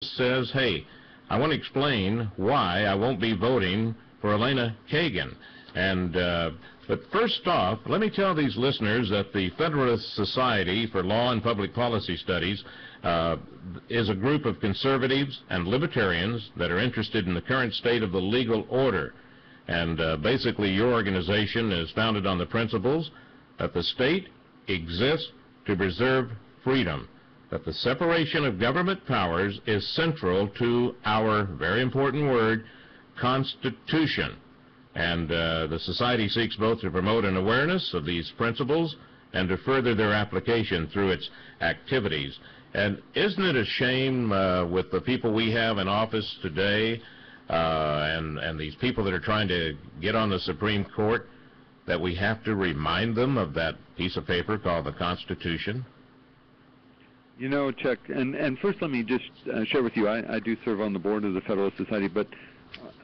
says, hey, I want to explain why I won't be voting for Elena Kagan. And but first off, let me tell these listeners that the Federalist Society for Law and Public Policy Studies is a group of conservatives and libertarians that are interested in the current state of the legal order. And basically your organization is founded on the principles that the state exists to preserve freedom, that the separation of government powers is central to our very important word, Constitution. And the Society seeks both to promote an awareness of these principles and to further their application through its activities. And isn't it a shame with the people we have in office today and these people that are trying to get on the Supreme Court that we have to remind them of that piece of paper called the Constitution? You know, Chuck, and first let me just share with you, I do serve on the board of the Federalist Society, but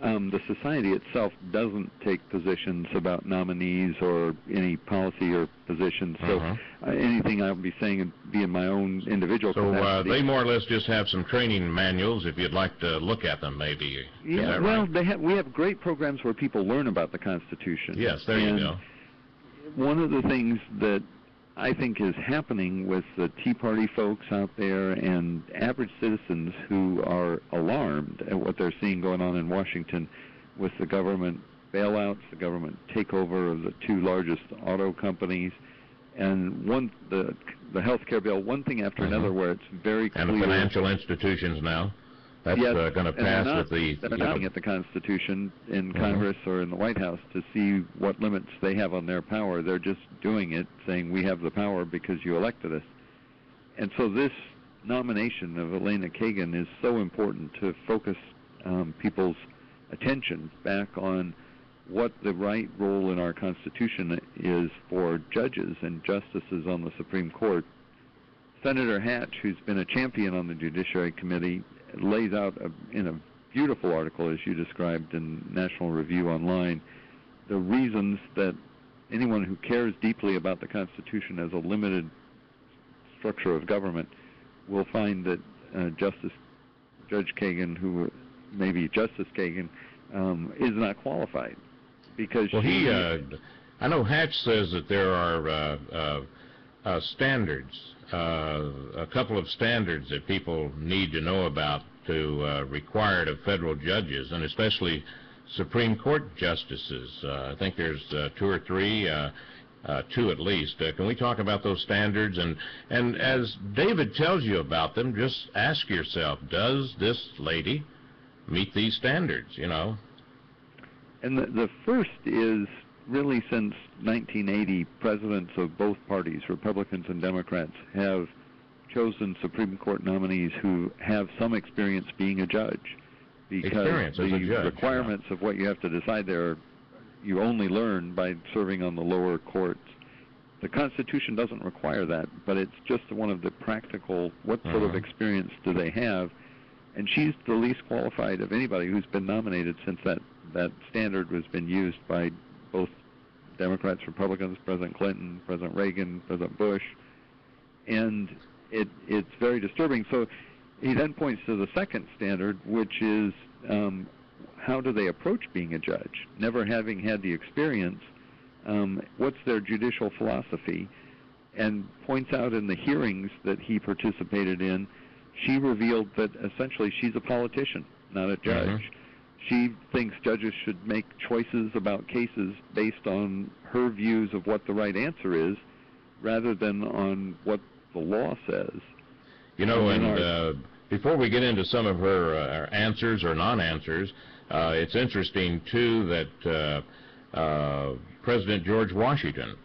the Society itself doesn't take positions about nominees or any policy or positions, so anything I'll be saying would be in my own individual capacity. They more or less just have some training manuals if you'd like to look at them, maybe. Yeah, well, right? We have great programs where people learn about the Constitution. Yes, there you go. One of the things that I think is happening with the Tea Party folks out there and average citizens who are alarmed at what they're seeing going on in Washington with the government bailouts, the government takeover of the two largest auto companies, and the health care bill, one thing after another, where it's very clear. And the financial institutions now. That's going to pass with the... They're not looking at the Constitution in Congress or in the White House to see what limits they have on their power. They're just doing it, saying we have the power because you elected us. And so this nomination of Elena Kagan is so important to focus people's attention back on what the right role in our Constitution is for judges and justices on the Supreme Court. Senator Hatch, who's been a champion on the Judiciary Committee, lays out in a beautiful article, as you described in National Review Online, the reasons that anyone who cares deeply about the Constitution as a limited structure of government will find that Judge Kagan, who may be Justice Kagan, is not qualified. Because I know Hatch says that there are standards, a couple of standards that people need to know about to required of federal judges, and especially Supreme Court justices. I think there's two or three, two at least. Can we talk about those standards? And as David tells you about them, just ask yourself, does this lady meet these standards, you know? And the first is really since 1980, presidents of both parties, Republicans and Democrats, have chosen Supreme Court nominees who have some experience being a judge. Because the requirements of what you have to decide there, you only learn by serving on the lower courts. The Constitution doesn't require that, but it's just one of the practical, what sort of experience do they have? And she's the least qualified of anybody who's been nominated since that standard has been used by both Democrats, Republicans, President Clinton, President Reagan, President Bush, and it's very disturbing. So he then points to the second standard, which is how do they approach being a judge? Never having had the experience, what's their judicial philosophy? And points out in the hearings that he participated in, she revealed that essentially she's a politician, not a judge. She thinks judges should make choices about cases based on her views of what the right answer is, rather than on what the law says. You know, and before we get into some of her answers or non-answers, it's interesting, too, that President George Washington,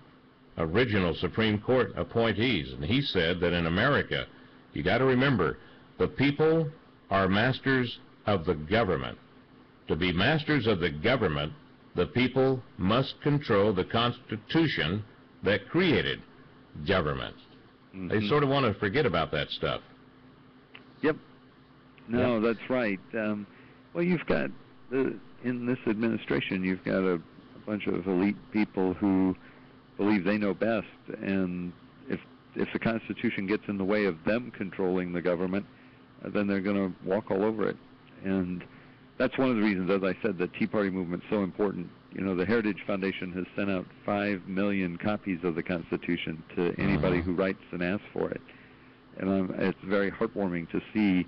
original Supreme Court appointees, and he said that in America, you got to remember, the people are masters of the government. To be masters of the government, the people must control the Constitution that created government. They sort of want to forget about that stuff. Yep. No, that's right. Well, you've got, in this administration, you've got a bunch of elite people who believe they know best, and if the Constitution gets in the way of them controlling the government, then they're going to walk all over it. And that's one of the reasons, as I said, the Tea Party movement's so important. You know, the Heritage Foundation has sent out 5 million copies of the Constitution to anybody who writes and asks for it. And it's very heartwarming to see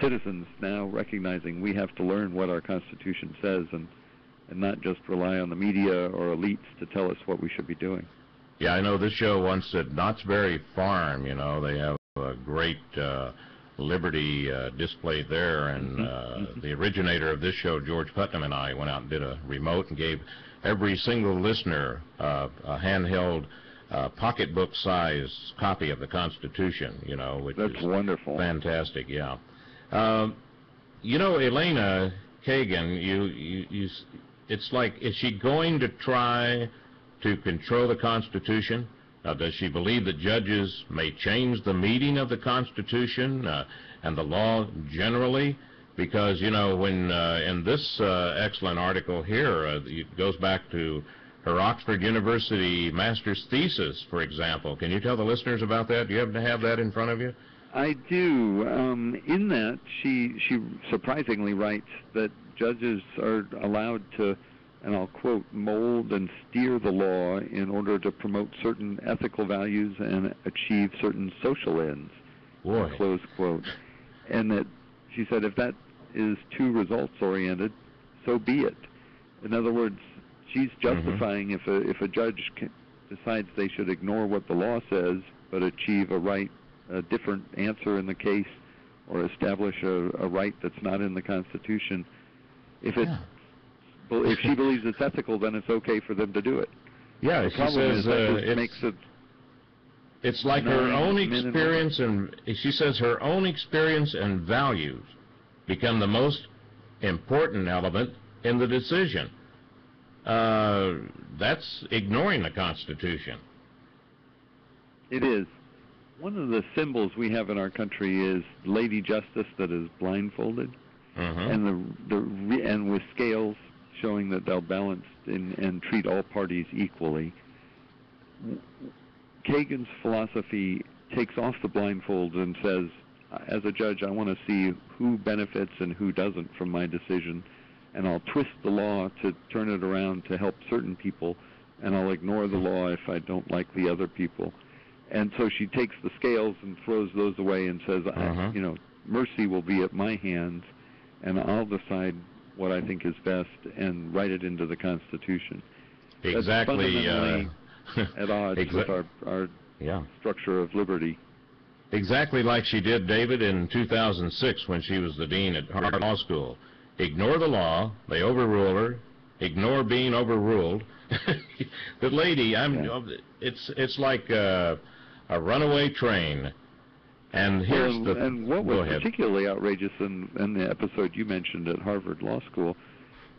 citizens now recognizing we have to learn what our Constitution says and not just rely on the media or elites to tell us what we should be doing. Yeah, I know this show once at Knott's Berry Farm, you know, they have a great liberty displayed there, and the originator of this show, George Putnam, and I went out and did a remote and gave every single listener a handheld pocketbook-sized copy of the Constitution, you know, which That's wonderful. Fantastic, yeah. You know, Elena Kagan, it's like, is she going to try to control the Constitution? Does she believe that judges may change the meaning of the Constitution and the law generally? Because, you know, when in this excellent article here, it goes back to her Oxford University master's thesis, for example. Can you tell the listeners about that? Do you happen to have that in front of you? I do. In that, she surprisingly writes that judges are allowed to, and I'll quote, mold and steer the law in order to promote certain ethical values and achieve certain social ends. Boy. Close quote. And that she said if that is too results-oriented, so be it. In other words, she's justifying if a judge decides they should ignore what the law says but achieve a different answer in the case or establish a right that's not in the Constitution, if she believes it's ethical, then it's okay for them to do it. Yeah, she says it's like her own experience, and she says her own experience and values become the most important element in the decision. That's ignoring the Constitution. It is. One of the symbols we have in our country is Lady Justice that is blindfolded, and with scales showing that they'll balance and treat all parties equally. Kagan's philosophy takes off the blindfolds and says, as a judge, I want to see who benefits and who doesn't from my decision, and I'll twist the law to turn it around to help certain people, and I'll ignore the law if I don't like the other people. And so she takes the scales and throws those away and says, you know, mercy will be at my hands, and I'll decide what I think is best and write it into the Constitution. Exactly. That's fundamentally at odds with our structure of liberty. Exactly like she did, David, in 2006 when she was the dean at Harvard Law School. Ignore the law, they overrule her. Ignore being overruled. The lady, it's like a runaway train. And here's and what was particularly outrageous in the episode you mentioned at Harvard Law School,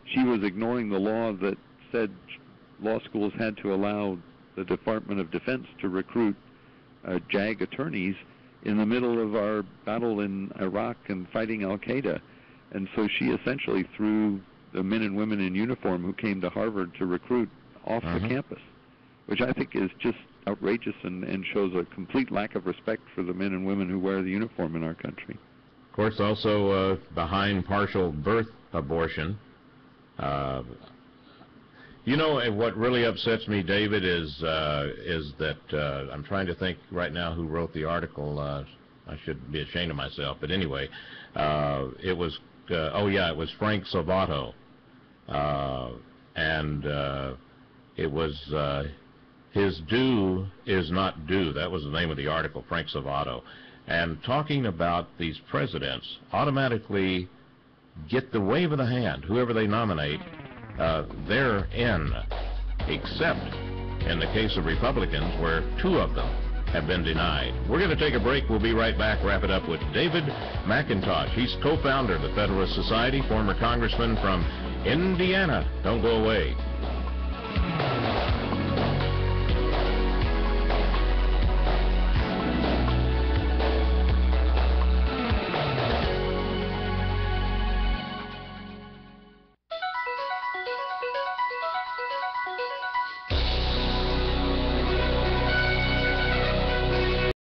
she was ignoring the law that said law schools had to allow the Department of Defense to recruit JAG attorneys in the middle of our battle in Iraq and fighting Al-Qaeda. And so she essentially threw the men and women in uniform who came to Harvard to recruit off the campus, which I think is just outrageous and shows a complete lack of respect for the men and women who wear the uniform in our country. Of course, also behind partial birth abortion. You know, what really upsets me, David, is that I'm trying to think right now who wrote the article. I should be ashamed of myself, but anyway, it was it was Frank Salvato, and it was his due is not due. That was the name of the article, Frank Salvato, and talking about these presidents automatically get the wave of the hand, whoever they nominate. They're in, except in the case of Republicans, where 2 of them have been denied. We're going to take a break. We'll be right back. Wrap it up with David McIntosh. He's co-founder of the Federalist Society, former congressman from Indiana. Don't go away.